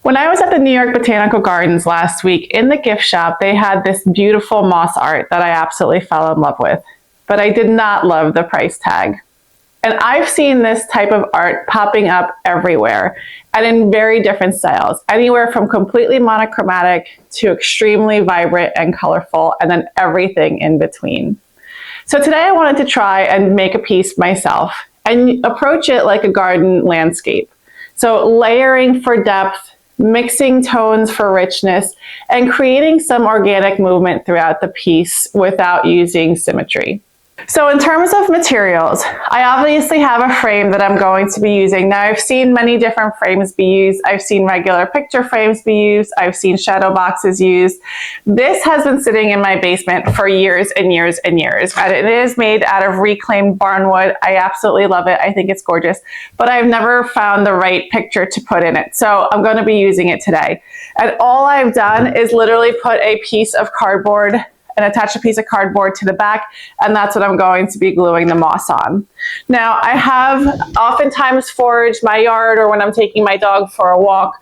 When I was at the New York Botanical Gardens last week, in the gift shop, they had this beautiful moss art that I absolutely fell in love with, but I did not love the price tag. And I've seen this type of art popping up everywhere and in very different styles, anywhere from completely monochromatic to extremely vibrant and colorful, and then everything in between. So today I wanted to try and make a piece myself and approach it like a garden landscape. So layering for depth, mixing tones for richness, and creating some organic movement throughout the piece without using symmetry. So in terms of materials, I obviously have a frame that I'm going to be using. Now I've seen many different frames be used. I've seen regular picture frames be used. I've seen shadow boxes used. This has been sitting in my basement for years and years and years. And it is made out of reclaimed barnwood. I absolutely love it. I think it's gorgeous, but I've never found the right picture to put in it. So I'm going to be using it today. And all I've done is literally put a piece of cardboard and attach a piece of cardboard to the back, and that's what I'm going to be gluing the moss on. Now, I have oftentimes foraged my yard or when I'm taking my dog for a walk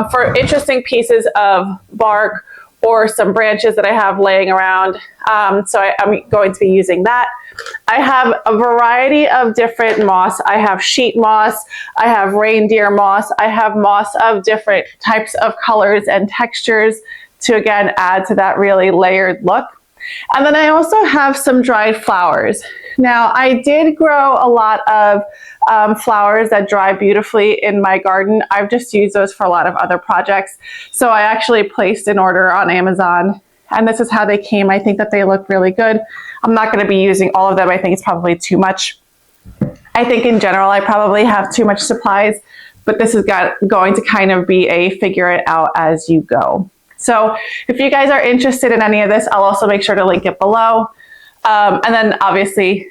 for interesting pieces of bark or some branches that I have laying around. So I'm going to be using that. I have a variety of different moss. I have sheet moss, I have reindeer moss, I have moss of different types of colors and textures to again add to that really layered look. And then I also have some dried flowers. Now I did grow a lot of flowers that dry beautifully in my garden. I've just used those for a lot of other projects. So I actually placed an order on Amazon and this is how they came. I think that they look really good. I'm not going to be using all of them. I think it's probably too much. I think in general I probably have too much supplies, but this is going to kind of be a figure it out as you go. So if you guys are interested in any of this, I'll also make sure to link it below. And then obviously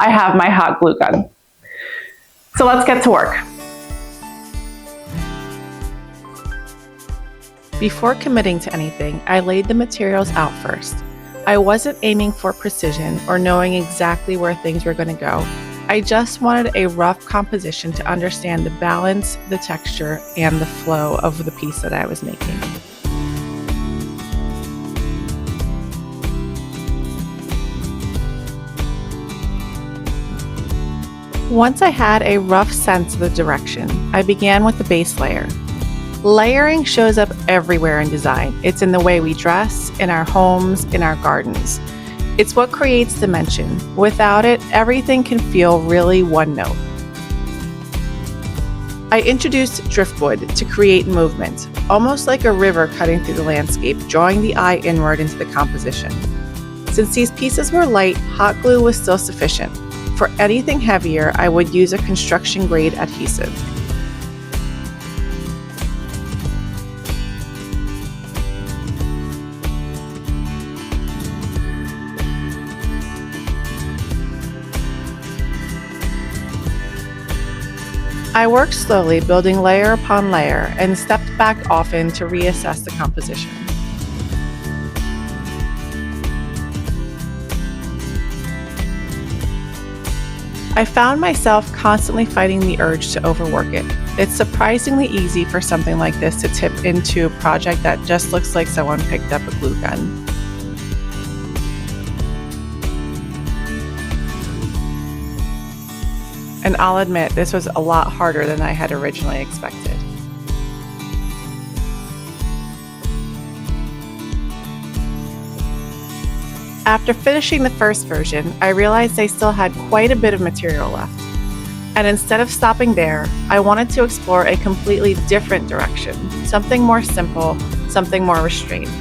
I have my hot glue gun. So let's get to work. Before committing to anything, I laid the materials out first. I wasn't aiming for precision or knowing exactly where things were going to go. I just wanted a rough composition to understand the balance, the texture, and the flow of the piece that I was making. Once I had a rough sense of the direction, I began with the base layer. Layering shows up everywhere in design. It's in the way we dress, in our homes, in our gardens. It's what creates dimension. Without it, everything can feel really one note. I introduced driftwood to create movement, almost like a river cutting through the landscape, drawing the eye inward into the composition. Since these pieces were light, hot glue was still sufficient. For anything heavier, I would use a construction-grade adhesive. I worked slowly, building layer upon layer, and stepped back often to reassess the composition. I found myself constantly fighting the urge to overwork it. It's surprisingly easy for something like this to tip into a project that just looks like someone picked up a glue gun. And I'll admit, this was a lot harder than I had originally expected. After finishing the first version, I realized I still had quite a bit of material left. And instead of stopping there, I wanted to explore a completely different direction, something more simple, something more restrained.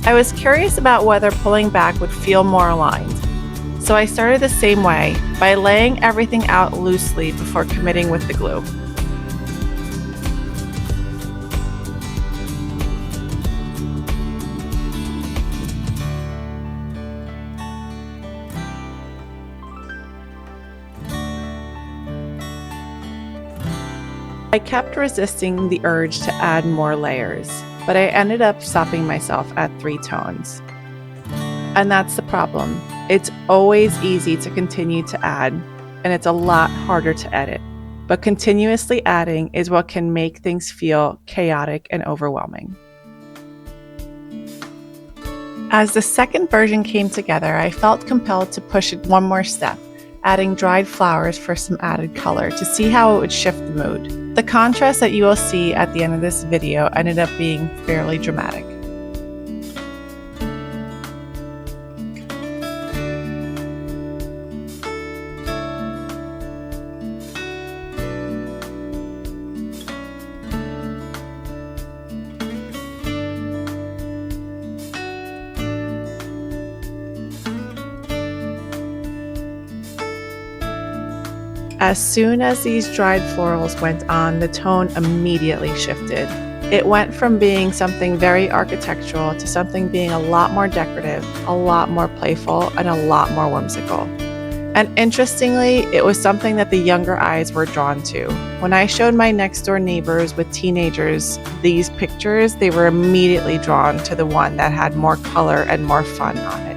I was curious about whether pulling back would feel more aligned. So I started the same way, by laying everything out loosely before committing with the glue. I kept resisting the urge to add more layers, but I ended up stopping myself at 3 tones. And that's the problem. It's always easy to continue to add, and it's a lot harder to edit. but continuously adding is what can make things feel chaotic and overwhelming. As the second version came together, I felt compelled to push it one more step, adding dried flowers for some added color to see how it would shift the mood. The contrast that you will see at the end of this video ended up being fairly dramatic. As soon as these dried florals went on, the tone immediately shifted. It went from being something very architectural to something being a lot more decorative, a lot more playful, and a lot more whimsical. And interestingly, it was something that the younger eyes were drawn to. When I showed my next door neighbors with teenagers these pictures, they were immediately drawn to the one that had more color and more fun on it.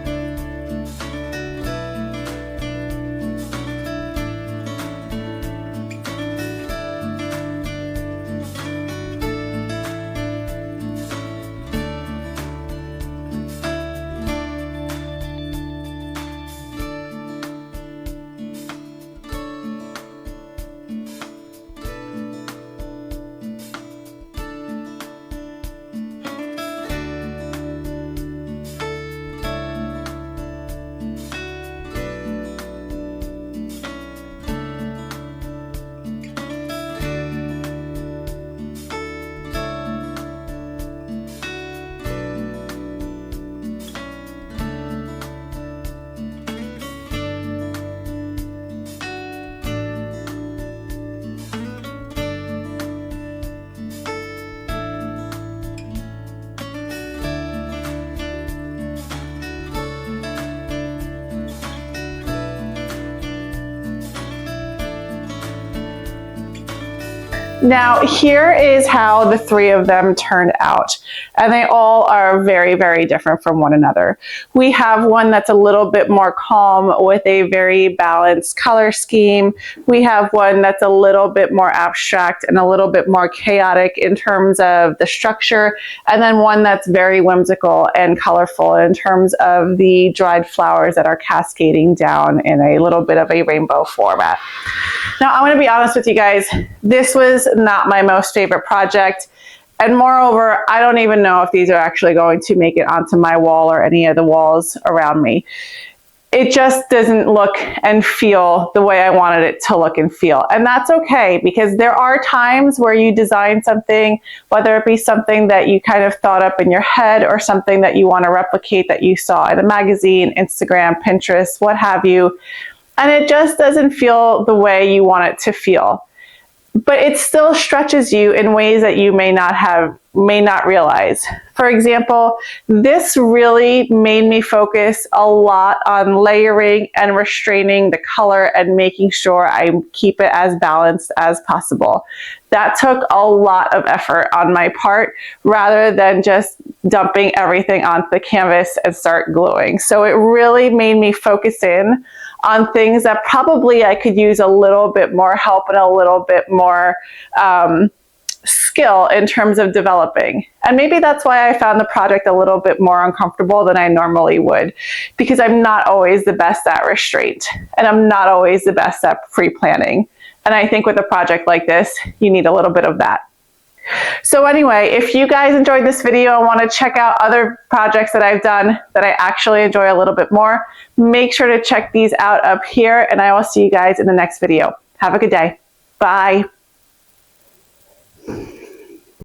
Now, here is how the three of them turned out, and they all are very, very different from one another. We have one that's a little bit more calm with a very balanced color scheme. We have one that's a little bit more abstract and a little bit more chaotic in terms of the structure, and then one that's very whimsical and colorful in terms of the dried flowers that are cascading down in a little bit of a rainbow format. Now, I'm going to be honest with you guys, this was not my most favorite project. And moreover, I don't even know if these are actually going to make it onto my wall or any of the walls around me. It just doesn't look and feel the way I wanted it to look and feel. And that's okay, because there are times where you design something, whether it be something that you kind of thought up in your head or something that you want to replicate that you saw in a magazine, Instagram, Pinterest, what have you, and it just doesn't feel the way you want it to feel. But it still stretches you in ways that you may not realize. For example, this really made me focus a lot on layering and restraining the color and making sure I keep it as balanced as possible. That took a lot of effort on my part rather than just dumping everything onto the canvas and start gluing. So it really made me focus in on things that probably I could use a little bit more help and a little bit more skill in terms of developing. And maybe that's why I found the project a little bit more uncomfortable than I normally would, because I'm not always the best at restraint and I'm not always the best at pre-planning. And I think with a project like this, you need a little bit of that. So anyway, if you guys enjoyed this video and want to check out other projects that I've done that I actually enjoy a little bit more, make sure to check these out up here, and I will see you guys in the next video. Have a good day. Bye.